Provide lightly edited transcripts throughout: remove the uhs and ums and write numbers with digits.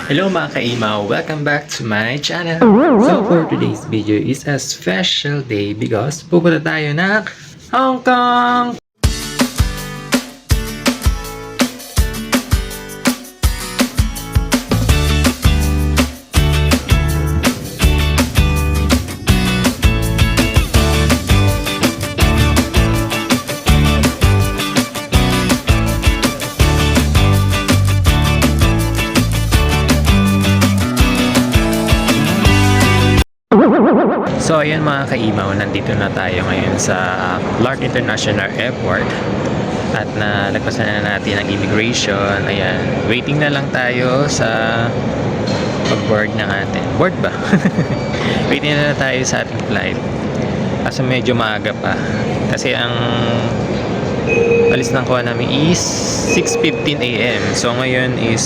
Hello mga kaimaw! Welcome back to my channel! So for today's video is a special day because pupunta tayo ng Hong Kong! So ayan mga kaimaw, nandito na tayo ngayon sa Clark International Airport at nalagpasan na natin ang immigration. Ayan, waiting na lang tayo sa pag-board ng atin. Board ba? Waiting na tayo sa ating flight. Kasi medyo maaga pa. Kasi ang alis ng kuha namin is 6:15 AM. So ngayon is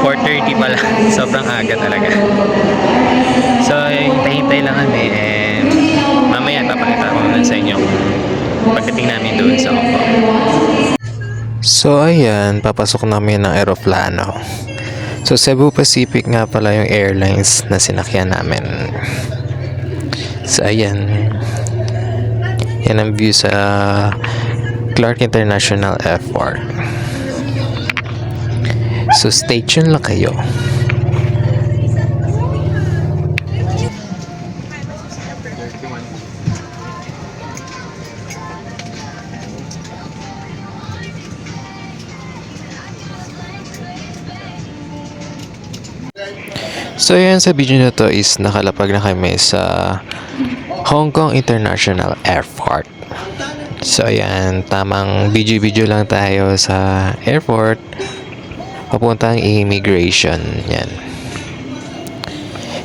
4:30 pa lang. Sobrang aga talaga. So hintay-hintay lang kami and mamaya papakita ko naman sa inyo pagdating namin doon sa Hong Kong. So ayan, papasok namin ng aeroplano. So Cebu Pacific nga pala yung airlines na sinakyan namin. So ayan, yan ang view sa Clark International Airport. So stay tuned lang kayo. So yan, sa video na to is nakalapag na kami sa Hong Kong International Airport. So ayan, tamang video lang tayo sa airport papuntang immigration. Yan,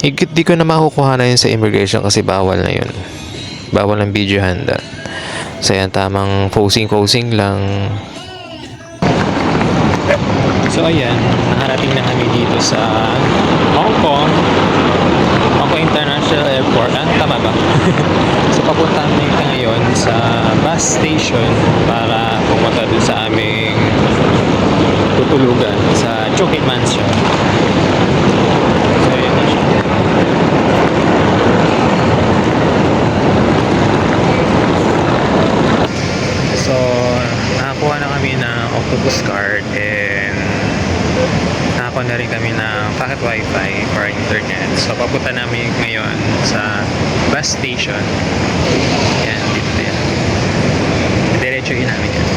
di ko na makukuha na yun sa immigration kasi bawal na yun, bawal ang videohan doon. So ayan, tamang posing lang. So ayan, nakarating na kami dito sa Hong Kong International Airport. Tama ba? So papunta kami ngayon sa bus station para pumunta dun sa aming tutulugan sa Chowking Mansion. So ayan na siya. So nakakuha na kami ng octopus card and nakakuha na rin kami ng pocket wifi or internet. So papunta namin ngayon sa bus station. Yan, dito yan. Diretsuhin namin yan.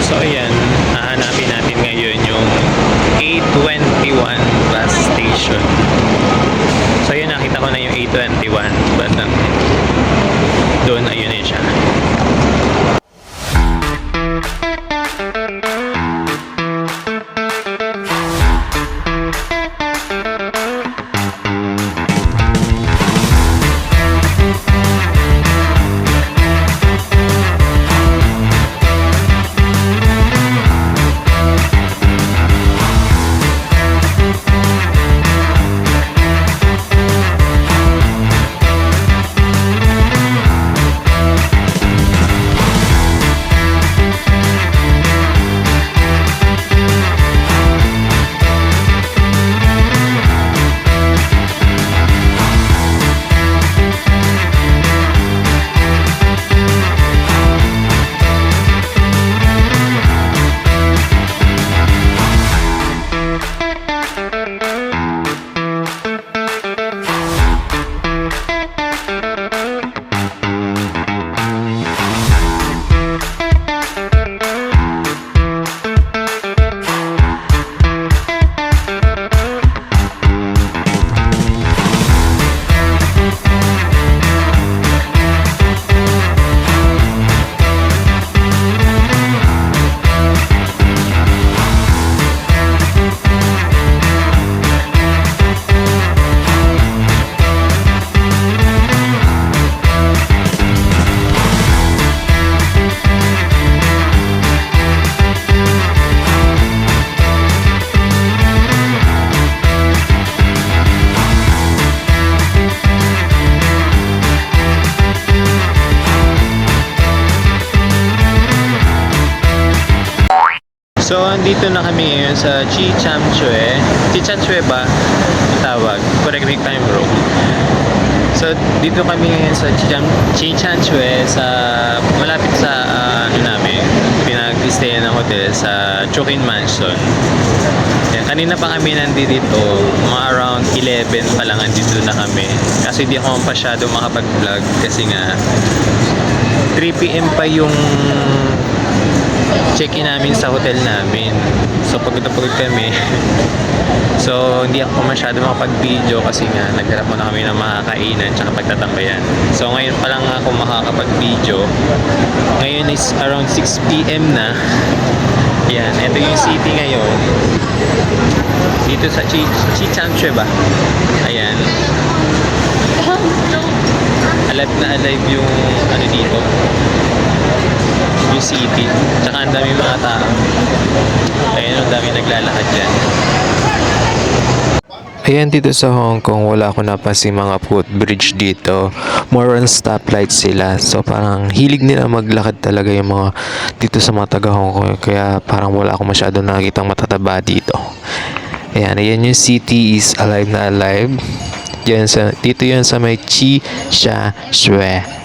So ayan, hahanapin natin ngayon yung A21 bus station. So ayan, nakita ko na yung A21 but doon, ayun na siya. So, andito na kami ngayon sa Chichamchue. Chichamchue ba? Ang tawag. Correct me if I'm wrong. So, dito kami ngayon sa Chichamchue sa malapit sa ano namin, pinag-stayan ng hotel sa Chokin Mansion. Yan, kanina pa kami nandito, mga around 11 pa lang nandito na kami. Kasi hindi ako masyado makapag-vlog kasi nga 3 PM pa yung check-in namin sa hotel namin. So pagod na pagod kami. So hindi ako masyado makapag-video kasi nga nagharap muna kami ng makakainan tsaka pagtatambayan. So ngayon pa lang ako makakapag-video. Ngayon is around 6 PM na. Yan, ito yung city ngayon. Dito sa Chichamchue ba? Ayan. Alive na alive yung ano dito. Yung city. Tsaka ang dami mga tao. Ayan, ang dami naglalakad dyan. Ayan, dito sa Hong Kong, wala ako napansin mga footbridge dito. More on stoplight sila. So, parang hilig nila maglakad talaga yung mga dito sa mga taga Hong Kong. Kaya parang wala ako masyado nakikitang matataba dito. Ayan yung city is alive na alive. Dito yun sa may Chi Sha Shue.